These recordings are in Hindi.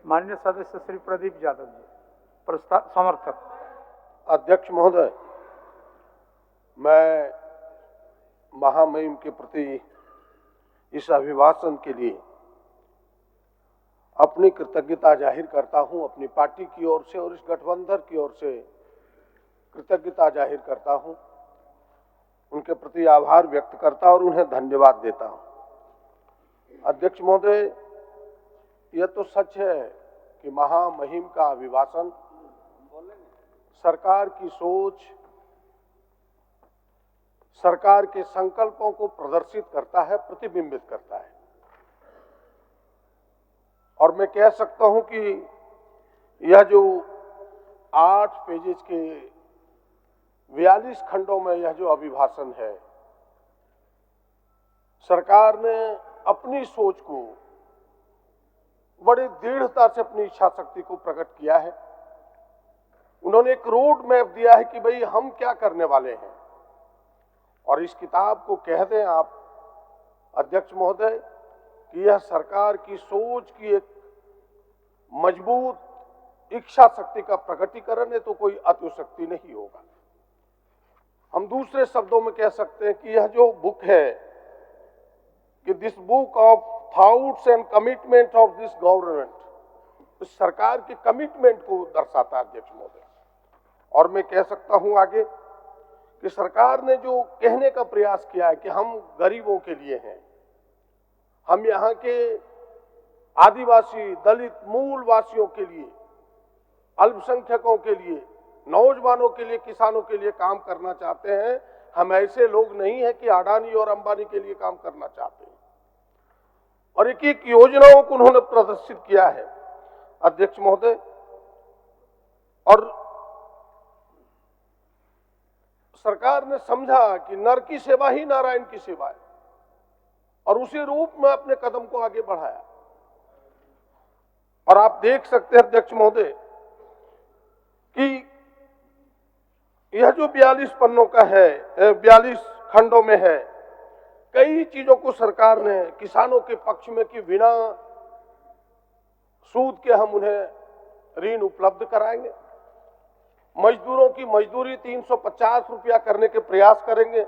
माननीय सदस्य श्री प्रदीप यादव जी, प्रस्ताव समर्थक। अध्यक्ष महोदय, मैं महामहिम के प्रति इस अभिभाषण के लिए अपनी कृतज्ञता जाहिर करता हूं, अपनी पार्टी की ओर से और इस गठबंधन की ओर से कृतज्ञता जाहिर करता हूं, उनके प्रति आभार व्यक्त करता और उन्हें धन्यवाद देता हूं। अध्यक्ष महोदय, यह तो सच है कि महामहिम का अभिभाषण सरकार की सोच, सरकार के संकल्पों को प्रदर्शित करता है, प्रतिबिंबित करता है। और मैं कह सकता हूं कि यह जो 8 पेजेज के 42 खंडों में यह जो अभिभाषण है, सरकार ने अपनी सोच को बड़ी दृढ़ता से अपनी इच्छा शक्ति को प्रकट किया है। उन्होंने एक रोड मैप दिया है कि भाई हम क्या करने वाले हैं। और इस किताब को कह दें आप अध्यक्ष महोदय कि यह सरकार की सोच की एक मजबूत इच्छा शक्ति का प्रकटीकरण है, तो कोई अतिशक्ति नहीं होगा। हम दूसरे शब्दों में कह सकते हैं कि यह जो बुक है कि this book of thoughts and commitment of this government, इस सरकार के कमिटमेंट को दर्शाता है अध्यक्ष महोदय। और मैं कह सकता हूं आगे कि सरकार ने जो कहने का प्रयास किया है कि हम गरीबों के लिए हैं, हम यहाँ के आदिवासी, दलित, मूल वासियों के लिए, अल्पसंख्यकों के लिए, नौजवानों के लिए, किसानों के लिए काम करना चाहते हैं। हम ऐसे लोग नहीं हैं कि अडानी और अंबानी के लिए काम करना चाहते हैं। और एक एक योजनाओं को उन्होंने प्रदर्शित किया है अध्यक्ष महोदय। और सरकार ने समझा कि नर की सेवा ही नारायण की सेवा है और उसी रूप में अपने कदम को आगे बढ़ाया। और आप देख सकते हैं अध्यक्ष महोदय कि यह जो 42 पन्नों का है, 42 खंडों में है, कई चीजों को सरकार ने किसानों के पक्ष में कि बिना सूद के हम उन्हें ऋण उपलब्ध कराएंगे, मजदूरों की मजदूरी 350 रुपया करने के प्रयास करेंगे,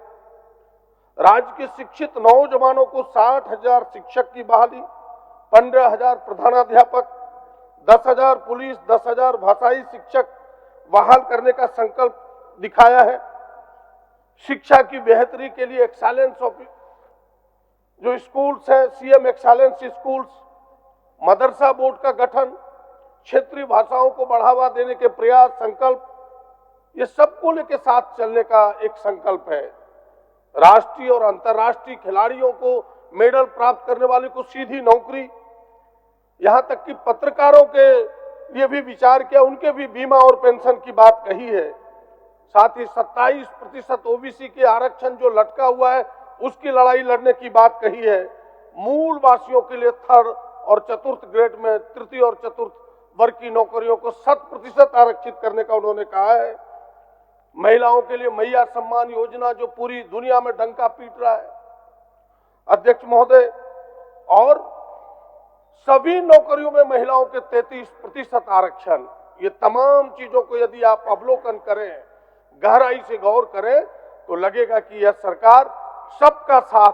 राज्य के शिक्षित नौजवानों को 60,000 शिक्षक की बहाली, 15,000 प्रधानाध्यापक, 10,000 पुलिस, 10,000 भाषाई शिक्षक बहाल करने का संकल्प दिखाया है। शिक्षा की बेहतरी के लिए एक्सीलेंस ऑफ जो स्कूल्स है, सीएम एक्सीलेंस स्कूल्स, मदरसा बोर्ड का गठन, क्षेत्रीय भाषाओं को बढ़ावा देने के प्रयास, संकल्प, ये सबको लेके साथ चलने का एक संकल्प है। राष्ट्रीय और अंतर्राष्ट्रीय खिलाड़ियों को मेडल प्राप्त करने वाले को सीधी नौकरी, यहां तक कि पत्रकारों के लिए भी विचार किया, उनके भी बीमा और पेंशन की बात कही है। साथ ही 27% ओबीसी के आरक्षण जो लटका हुआ है उसकी लड़ाई लड़ने की बात कही है। मूल वासियों के लिए 3rd और 4th ग्रेड में तृतीय और चतुर्थ वर्ग की नौकरियों को 100% आरक्षित करने का उन्होंने कहा है। महिलाओं के लिए मैया सम्मान योजना जो पूरी दुनिया में डंका पीट रहा है अध्यक्ष महोदय। और सभी नौकरियों में महिलाओं के 33% आरक्षण, ये तमाम चीजों को यदि आप अवलोकन करें, गहराई से गौर करें, तो लगेगा कि यह सरकार सबका साथ,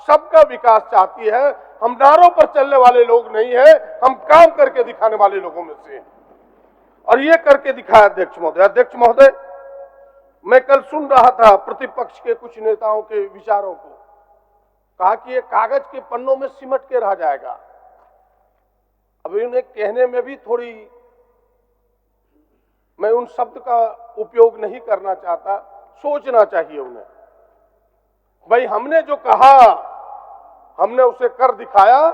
सबका विकास चाहती है। हम नारों पर चलने वाले लोग नहीं है, हम काम करके दिखाने वाले लोगों में से। और ये करके दिखाया अध्यक्ष महोदय। अध्यक्ष महोदय, मैं कल सुन रहा था प्रतिपक्ष के कुछ नेताओं के विचारों को, कहा कि ये कागज के पन्नों में सिमट के रह जाएगा। अब इन्हें कहने में भी थोड़ी, मैं उन शब्द का उपयोग नहीं करना चाहता, सोचना चाहिए उन्हें। भाई हमने जो कहा, हमने उसे कर दिखाया,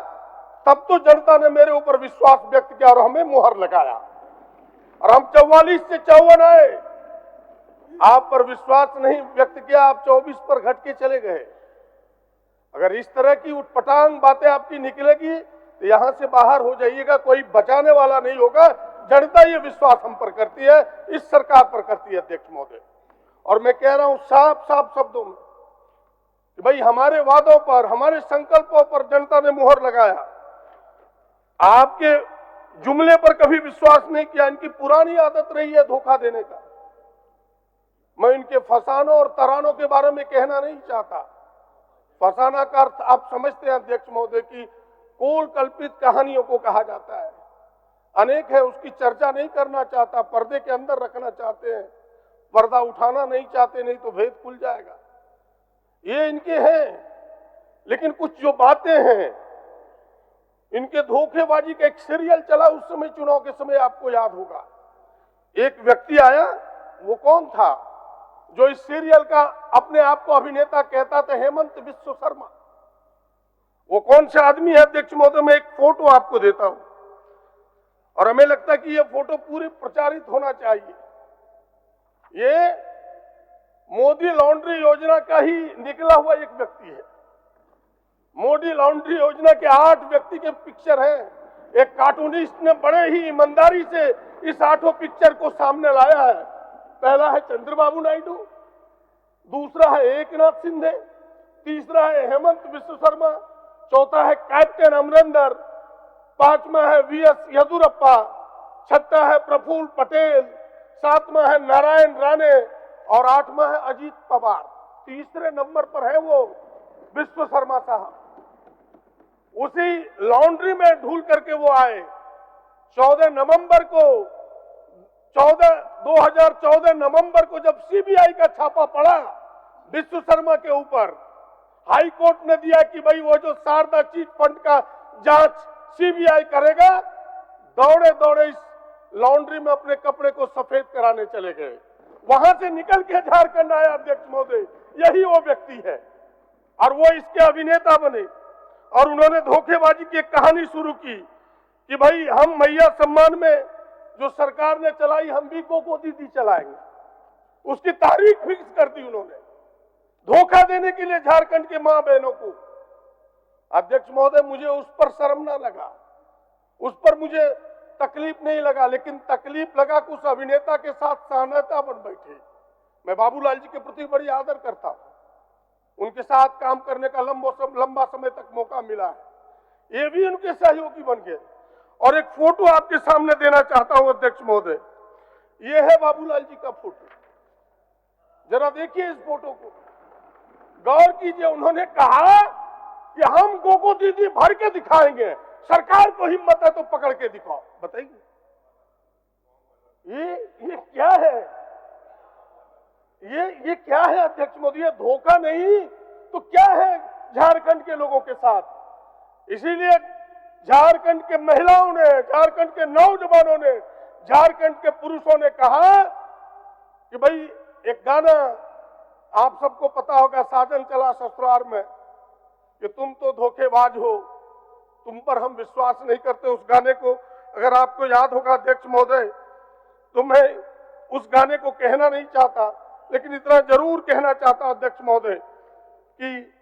तब तो जनता ने मेरे ऊपर विश्वास व्यक्त किया और हमें मुहर लगाया और हम 44 से 54 आए। आप पर विश्वास नहीं व्यक्त किया, आप 24 पर घट के चले गए। अगर इस तरह की उटपटांग बातें आपकी निकलेगी तो यहां से बाहर हो जाइएगा, कोई बचाने वाला नहीं होगा। जनता ये विश्वास हम पर करती है, इस सरकार पर करती है अध्यक्ष महोदय। और मैं कह रहा हूं साफ साफ शब्दों में कि भाई हमारे वादों पर, हमारे संकल्पों पर जनता ने मुहर लगाया। आपके जुमले पर कभी विश्वास नहीं किया। इनकी पुरानी आदत रही है धोखा देने का। मैं इनके फसानों और तरानों के बारे में कहना नहीं चाहता। फसाना का अर्थ आप समझते हैं अध्यक्ष महोदय की कोल कल्पित कहानियों को कहा जाता है। अनेक है, उसकी चर्चा नहीं करना चाहता, पर्दे के अंदर रखना चाहते हैं, पर्दा उठाना नहीं चाहते, नहीं तो भेद खुल जाएगा। ये इनके हैं। लेकिन कुछ जो बातें हैं, इनके धोखेबाजी का एक सीरियल चला उस समय, चुनाव के समय, आपको याद होगा। एक व्यक्ति आया, वो कौन था जो इस सीरियल का अपने आप को अभिनेता कहता था? हेमंत विश्व शर्मा। वो कौन सा आदमी है अध्यक्ष महोदय? मैं एक फोटो आपको देता हूं और हमें लगता है कि यह फोटो पूरी प्रचारित होना चाहिए। ये मोदी लॉन्ड्री योजना का ही निकला हुआ एक व्यक्ति है। मोदी लॉन्ड्री योजना के 8 व्यक्ति के पिक्चर हैं। एक कार्टूनिस्ट ने बड़े ही ईमानदारी से इस 8 पिक्चर को सामने लाया है। पहला है चंद्रबाबू नायडू, दूसरा है एकनाथ शिंदे, तीसरा है हेमंत विश्व शर्मा, चौथा है कैप्टन अमरिंदर, पांचवा है वीएस येदियुरप्पा, छठा है प्रफुल्ल पटेल, सातवां है नारायण राणे और 8वां है अजीत पवार। तीसरे नंबर पर है वो विश्व शर्मा साहब। उसी लॉन्ड्री में ढूल करके वो आए। 14 नवंबर को 2014 नवंबर को जब सीबीआई का छापा पड़ा विश्व शर्मा के ऊपर, हाई कोर्ट ने दिया कि भाई वो जो शारदा चीट फंड का जांच सीबीआई करेगा, दौड़े दौड़े इस लॉन्ड्री में अपने कपड़े को सफेद कराने चले गए। वहां से निकल के झारखंड आया अध्यक्ष महोदय, यही वो व्यक्ति है और वो इसके अभिनेता बने। और उन्होंने धोखेबाजी की एक कहानी शुरू की कि भाई हम मैया सम्मान में जो सरकार ने चलाई, हम भी गोगो दीदी चलाएंगे। उसकी तारीख फिक्स कर दी उन्होंने, धोखा देने के लिए झारखंड के मां बहनों को। अध्यक्ष महोदय, मुझे उस पर शर्म ना लगा, उस पर मुझे तकलीफ नहीं लगा, लेकिन तकलीफ लगा कि उस अभिनेता के साथ सहनता बन बैठे। मैं बाबूलाल जी के प्रति बड़ी आदर करता हूं, उनके साथ काम करने का लंबा समय तक मौका मिला है। ये भी उनके सहयोगी बन गए। और एक फोटो आपके सामने देना चाहता हूं अध्यक्ष महोदय, ये है बाबूलाल जी का फोटो। जरा देखिए इस फोटो को, गौर कीजिए। उन्होंने कहा कि हम गोगो दीदी भर के दिखाएंगे, सरकार को हिम्मत है तो पकड़ के दिखाओ। बताइए ये क्या है? ये क्या है अध्यक्ष मोदी? ये धोखा नहीं तो क्या है झारखंड के लोगों के साथ? इसीलिए झारखंड के महिलाओं ने, झारखंड के नौजवानों ने, झारखंड के पुरुषों ने कहा कि भाई एक गाना आप सबको पता होगा, साजन चला ससुराल में, कि तुम तो धोखेबाज हो, तुम पर हम विश्वास नहीं करते। उस गाने को अगर आपको याद होगा अध्यक्ष महोदय, तो मैं उस गाने को कहना नहीं चाहता, लेकिन इतना जरूर कहना चाहता अध्यक्ष महोदय कि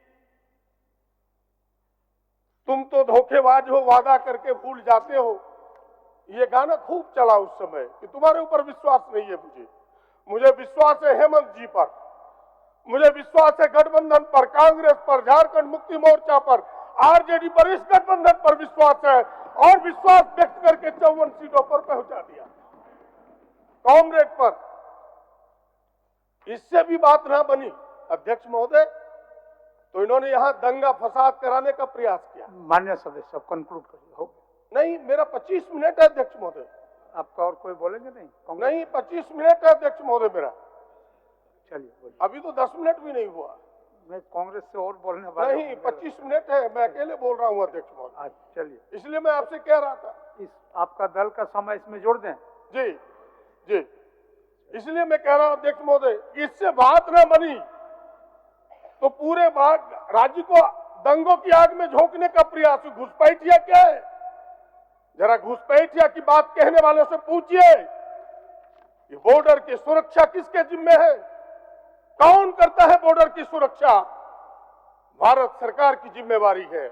तुम तो धोखेबाज हो, वादा करके भूल जाते हो। ये गाना खूब चला उस समय कि तुम्हारे ऊपर विश्वास नहीं है। मुझे विश्वास है हेमंत जी पर, मुझे विश्वास है गठबंधन पर, कांग्रेस पर, झारखंड मुक्ति मोर्चा पर, आरजेडी पर, इस गठबंधन पर विश्वास है और विश्वास व्यक्त करके 54 सीटों पर पहुंचा दिया कांग्रेस पर। इससे भी बात ना बनी अध्यक्ष महोदय, तो इन्होंने यहां दंगा फसाद कराने का प्रयास किया। मान्य सदस्य कंक्लूड करिए। हो नहीं, मेरा 25 मिनट है अध्यक्ष महोदय। आपका और कोई बोलेंगे नहीं? नहीं, 25 मिनट है अध्यक्ष महोदय मेरा। चलिए बोलिए। अभी तो 10 मिनट भी नहीं हुआ। मैं कांग्रेस से और बोलने वाला नहीं, 25 मिनट है, मैं अकेले बोल रहा हूँ अध्यक्ष महोदय। चलिए, इसलिए मैं आपसे कह रहा था इस आपका दल का समय इसमें जोड़ दें। जी जी, इसलिए मैं कह रहा हूं अध्यक्ष महोदय, इससे बात ना बनी तो पूरे राज्य को दंगों की आग में झोंकने का प्रयास। घुसपैठिया क्या है? जरा घुसपैठिया की बात कहने वालों से पूछिए, ये बॉर्डर की सुरक्षा किसके जिम्मे है? कौन करता है बॉर्डर की सुरक्षा? भारत सरकार की जिम्मेवारी है,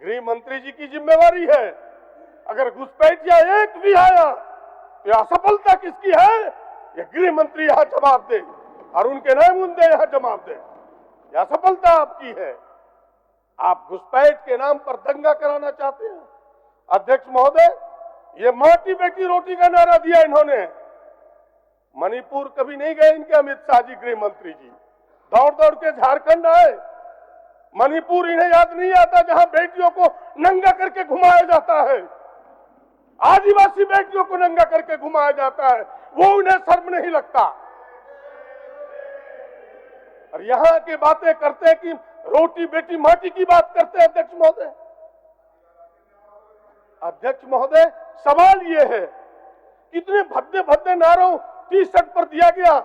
गृह मंत्री जी की जिम्मेवारी है। अगर घुसपैठिया एक भी आया तो असफलता किसकी है? ये गृह मंत्री यहां जवाब दे और उनके नुमाइंदे यहां जवाब दे। यह सफलता आपकी है। आप घुसपैठ के नाम पर दंगा कराना चाहते हैं। अध्यक्ष महोदय, ये माटी बेटी रोटी का नारा दिया इन्होंने। मणिपुर कभी नहीं गए इनके अमित शाह जी, गृह मंत्री जी, दौड़ दौड़ के झारखंड आए। मणिपुर इन्हें याद नहीं आता जहां बेटियों को नंगा करके घुमाया जाता है, आदिवासी बेटियों को नंगा करके घुमाया जाता है, वो उन्हें शर्म नहीं लगता। और यहां की बातें करते हैं कि रोटी बेटी माटी की बात करते हैं। अध्यक्ष महोदय, अध्यक्ष महोदय, सवाल ये है, कितने भद्दे भद्दे नारों टी शर्ट पर दिया गया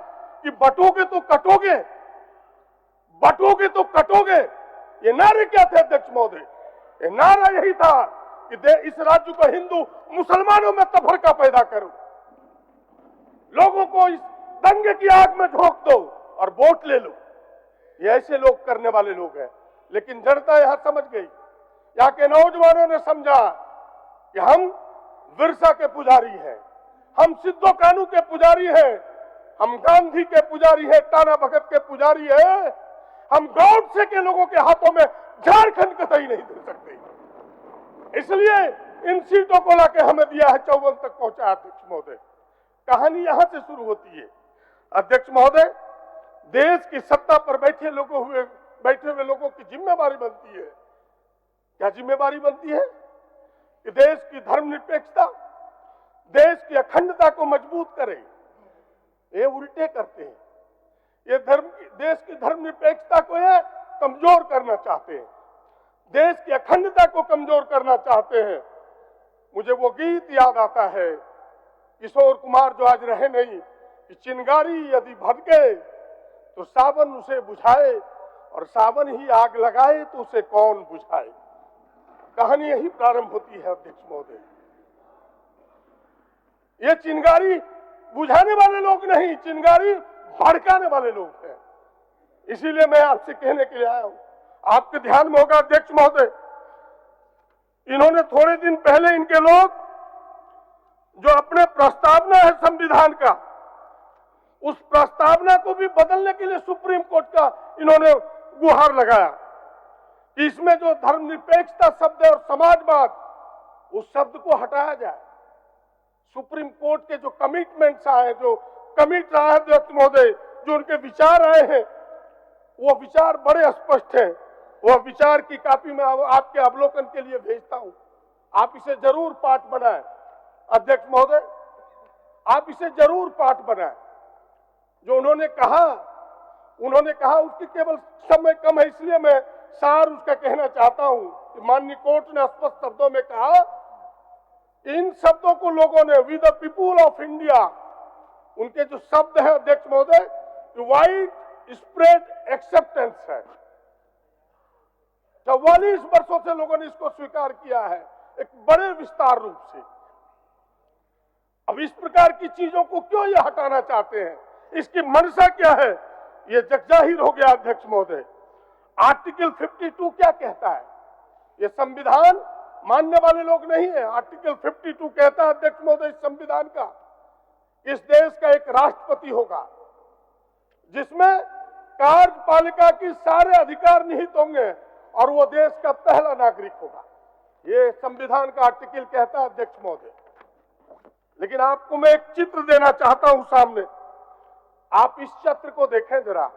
कि बटोगे तो कटोगे, बटोगे तो कटोगे। ये नारे क्या थे अध्यक्ष महोदय? ये नारा यही था कि इस राज्य को हिंदू मुसलमानों में तफरका पैदा करो, लोगों को इस दंगे की आग में झोंक दो और वोट ले लो। ये ऐसे लोग करने वाले लोग हैं। लेकिन जनता यहां समझ गई, यहाँ के नौजवानों ने समझा कि हम बिरसा के पुजारी हैं, हम सिद्धो कानू के पुजारी हैं, हम गांधी के पुजारी हैं, टाना भगत के पुजारी हैं, हम गौडसे के लोगों के हाथों में झारखंड कतई नहीं दे सकते। इसलिए इन सीटों को लाके हमें दिया है, 54 तक पहुंचा। अध्यक्ष महोदय, कहानी यहां से शुरू होती है। अध्यक्ष महोदय, देश की सत्ता पर बैठे हुए लोगों की जिम्मेवारी बनती है। क्या जिम्मेवारी बनती है? कि देश की धर्मनिरपेक्षता, देश की अखंडता को मजबूत करें। ये उल्टे करते हैं। ये देश की धर्मनिरपेक्षता को ये कमजोर करना चाहते हैं, देश की अखंडता को कमजोर करना चाहते हैं। मुझे वो गीत याद आता है, किशोर कुमार जो आज रहे नहीं, कि चिंगारी यदि भड़के तो सावन उसे बुझाए, और सावन ही आग लगाए तो उसे कौन बुझाए। कहानी यही प्रारंभ होती है। अध्यक्ष महोदय, ये चिंगारी बुझाने वाले लोग नहीं, चिंगारी भड़काने वाले लोग हैं। इसीलिए मैं आपसे कहने के लिए आया हूं। आपके ध्यान में होगा अध्यक्ष महोदय, इन्होंने थोड़े दिन पहले इनके लोग जो अपने प्रस्तावना है संविधान का, उस प्रस्तावना को भी बदलने के लिए सुप्रीम कोर्ट का इन्होंने गुहार लगाया कि इसमें जो धर्मनिरपेक्षता शब्द है और समाजवाद, उस शब्द को हटाया जाए। सुप्रीम कोर्ट के जो कमिटमेंट्स आए, जो कमिट रहा है अध्यक्ष महोदय, जो उनके विचार आए हैं, वो विचार बड़े स्पष्ट हैं। वह विचार की कॉपी में आपके अवलोकन के लिए भेजता हूं। आप इसे जरूर पाठ बनाएं। अध्यक्ष महोदय, आप इसे जरूर पाठ बनाएं। जो उन्होंने कहा उसकी केवल समय कम है, इसलिए मैं सार उसका कहना चाहता हूं कि माननीय कोर्ट ने स्पष्ट शब्दों में कहा, इन शब्दों को लोगों ने, we the people of India, उनके जो शब्द है अध्यक्ष महोदय, वाइड स्प्रेड एक्सेप्टेंस है। 44 वर्षों से लोगों ने इसको स्वीकार किया है, एक बड़े विस्तार रूप से। अब इस प्रकार की चीजों को क्यों ये हटाना चाहते हैं, इसकी मंशा क्या है, ये जगजाहिर हो गया। अध्यक्ष महोदय, आर्टिकल 52 क्या कहता है? ये संविधान मानने वाले लोग नहीं है। आर्टिकल 52 कहता है अध्यक्ष महोदय, इस संविधान का, इस देश का एक राष्ट्रपति होगा जिसमें कार्यपालिका की सारे अधिकार निहित होंगे और वो देश का पहला नागरिक होगा। ये संविधान का आर्टिकल कहता है अध्यक्ष महोदय। लेकिन आपको मैं एक चित्र देना चाहता हूं सामने, आप इस चित्र को देखें जरा।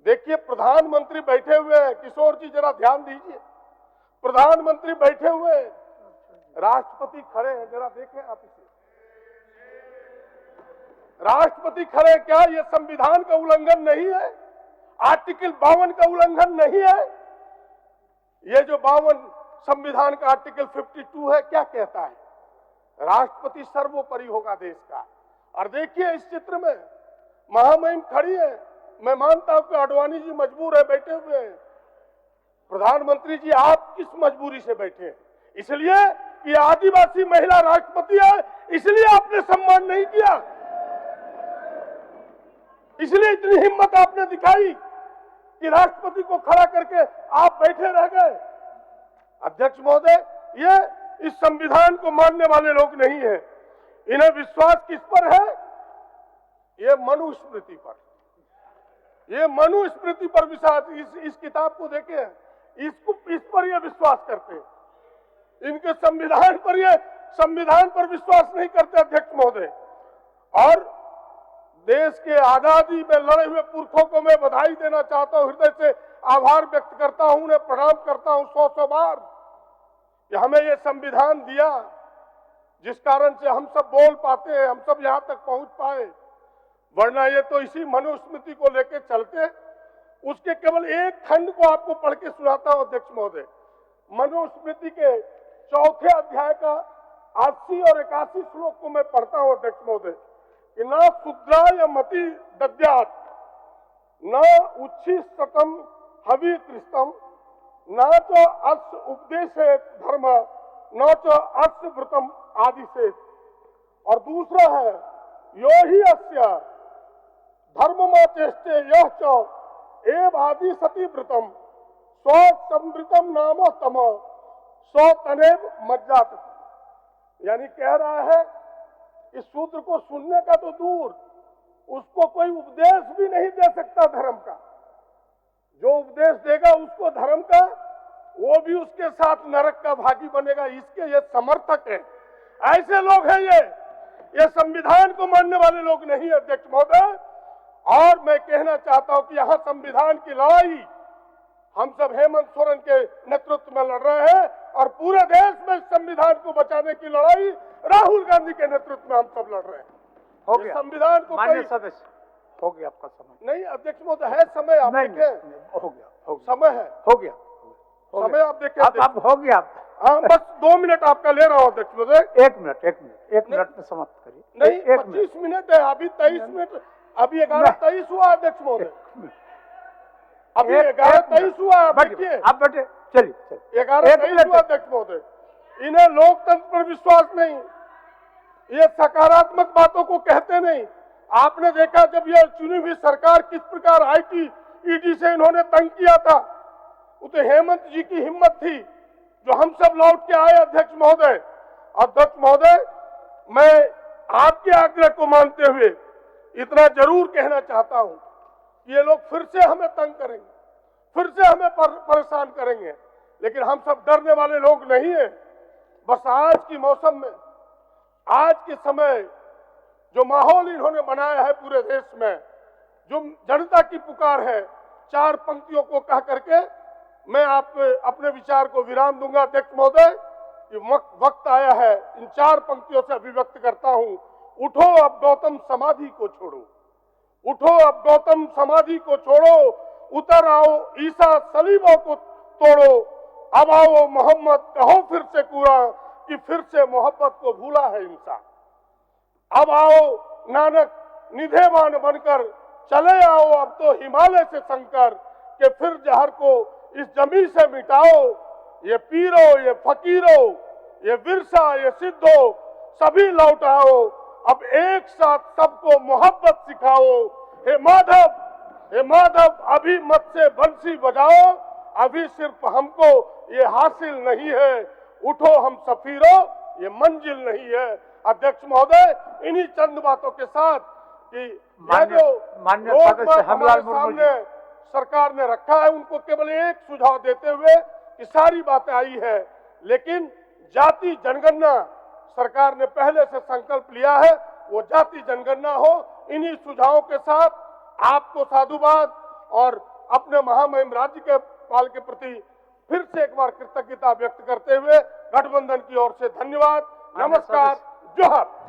देखिए, प्रधानमंत्री बैठे हुए हैं। किशोर जी जरा ध्यान दीजिए, प्रधानमंत्री बैठे हुए, राष्ट्रपति खड़े हैं। जरा देखें आप इसे, राष्ट्रपति खड़े। क्या ये संविधान का उल्लंघन नहीं है? आर्टिकल 52 का उल्लंघन नहीं है? ये जो 52 संविधान का आर्टिकल 52 है, क्या कहता है? राष्ट्रपति सर्वोपरि होगा देश का। और देखिए, इस चित्र में महामहिम खड़ी है। मैं मानता हूं कि आडवाणी जी मजबूर है, बैठे हुए हैं। प्रधानमंत्री जी, आप किस मजबूरी से बैठे हैं? इसलिए कि आदिवासी महिला राष्ट्रपति है, इसलिए आपने सम्मान नहीं किया, इसलिए इतनी हिम्मत आपने दिखाई कि राष्ट्रपति को खड़ा करके आप बैठे रह गए। अध्यक्ष महोदय, ये इस संविधान को मानने वाले लोग नहीं है। इन्हें विश्वास किस पर है? ये मनुस्मृति पर, ये मनुस्मृति पर विश्वास। इस किताब को देखें, इस पर ये विश्वास करते हैं। इनके संविधान पर ये संविधान पर विश्वास नहीं करते अध्यक्ष महोदय। और देश के आजादी में लड़े हुए पुरखों को मैं बधाई देना चाहता हूं, हृदय से आभार व्यक्त करता हूं, उन्हें प्रणाम करता हूं 100 बार कि हमें ये संविधान दिया जिस कारण से हम सब बोल पाते हैं, हम सब यहां तक पहुंच पाए। वरना ये तो इसी मनुस्मृति को लेकर चलते। उसके केवल एक खंड को आपको पढ़ के सुनाता हूं अध्यक्ष महोदय। मनुस्मृति के 4 अध्याय का 80 और 81 श्लोक को मैं पढ़ता हूं अध्यक्ष महोदय कि न शूद्राय मति दद्यात्, न उच्छिष्टम हवि कृष्टम, न च अस्य उपदेशे धर्म, न च अस्य व्रतम आदि से। और दूसरा है यो ही अस्य धर्ममाचेष्टे यह च एव आदि सती व्रतम स्वसमृतम नाम तम स्वतनेव मज्जात। यानी कह रहा है कि शूद्र को सुनने का तो दूर, उसको कोई उपदेश भी नहीं दे सकता धर्म का। जो उपदेश देगा उसको धर्म का, वो भी उसके साथ नरक का भागी बनेगा। इसके ये समर्थक है, ऐसे लोग हैं ये संविधान को मानने वाले लोग नहीं है अध्यक्ष महोदय। और मैं कहना चाहता हूं कि यहां संविधान की लड़ाई हम सब हेमंत सोरेन के नेतृत्व में लड़ रहे हैं और पूरे देश में संविधान को बचाने की लड़ाई राहुल गांधी के नेतृत्व में हम सब लड़ रहे हैं। हो गया संविधान को माननीय सदस्य, हो गया आपका समय। नहीं अध्यक्ष महोदय, है समय, आप देखें, हो गया समय है, हो गया समय आप देखें। आप हो गया। हाँ, बस 2 मिनट आपका ले रहा हूँ अध्यक्ष महोदय। 1 मिनट में समाप्त करिए। नहीं, 25 मिनट है, अभी 23 मिनट, अभी 11:23 हुआ अध्यक्ष महोदय, अभी 11:23 हुआ। आप देखिए, आप बैठे, चलिए 11:23 हुआ अध्यक्ष महोदय। इन्हें लोकतंत्र पर विश्वास नहीं, ये सकारात्मक बातों को कहते नहीं। आपने देखा जब यह चुनी हुई सरकार किस प्रकार IT ED से इन्होंने तंग किया था, वो तो हेमंत जी की हिम्मत थी जो हम सब लौट के आए अध्यक्ष महोदय। अध्यक्ष महोदय, मैं आपके आग्रह को मानते हुए इतना जरूर कहना चाहता हूं कि ये लोग फिर से हमें तंग करेंगे, फिर से हमें परेशान करेंगे, लेकिन हम सब डरने वाले लोग नहीं है। बस आज की मौसम में, आज के समय जो माहौल इन्होंने बनाया है पूरे देश में, जो जनता की पुकार है, 4 पंक्तियों को कह करके मैं आप अपने विचार को विराम दूंगा अध्यक्ष महोदय। कि वक्त आया है, इन 4 पंक्तियों से अभिव्यक्त करता हूं। उठो अब गौतम समाधि को छोड़ो, उठो अब गौतम समाधि को छोड़ो, उतर आओ ईसा सलीबों को तोड़ो, अब आओ मोहम्मद कहो फिर से कूड़ा कि फिर से मोहब्बत को भूला है इंसान। अब आओ नानक निधेवान बनकर चले आओ अब तो हिमालय से शंकर के फिर जहर को इस जमी से मिटाओ। ये पीरो, ये फकीरो, ये विरसा, ये सिद्धो सभी लौट आओ, अब एक साथ सबको मोहब्बत सिखाओ। हे माधव अभी मत से बंसी बजाओ, अभी सिर्फ हमको ये हासिल नहीं है, उठो हम सफीरो ये मंजिल नहीं है। अध्यक्ष महोदय, इन्हीं चंद बातों के साथ कि माननीय सदस्य हमलाल मुर्मू जी सरकार ने रखा है, उनको केवल एक सुझाव देते हुए कि सारी बातें आई है, लेकिन जाति जनगणना सरकार ने पहले से संकल्प लिया है, वो जाति जनगणना हो। इन्हीं सुझावों के साथ आपको साधुवाद और अपने महामहिम राज्य के पाल के प्रति फिर से एक बार कृतज्ञता व्यक्त करते हुए गठबंधन की ओर से धन्यवाद, नमस्कार, जोहार।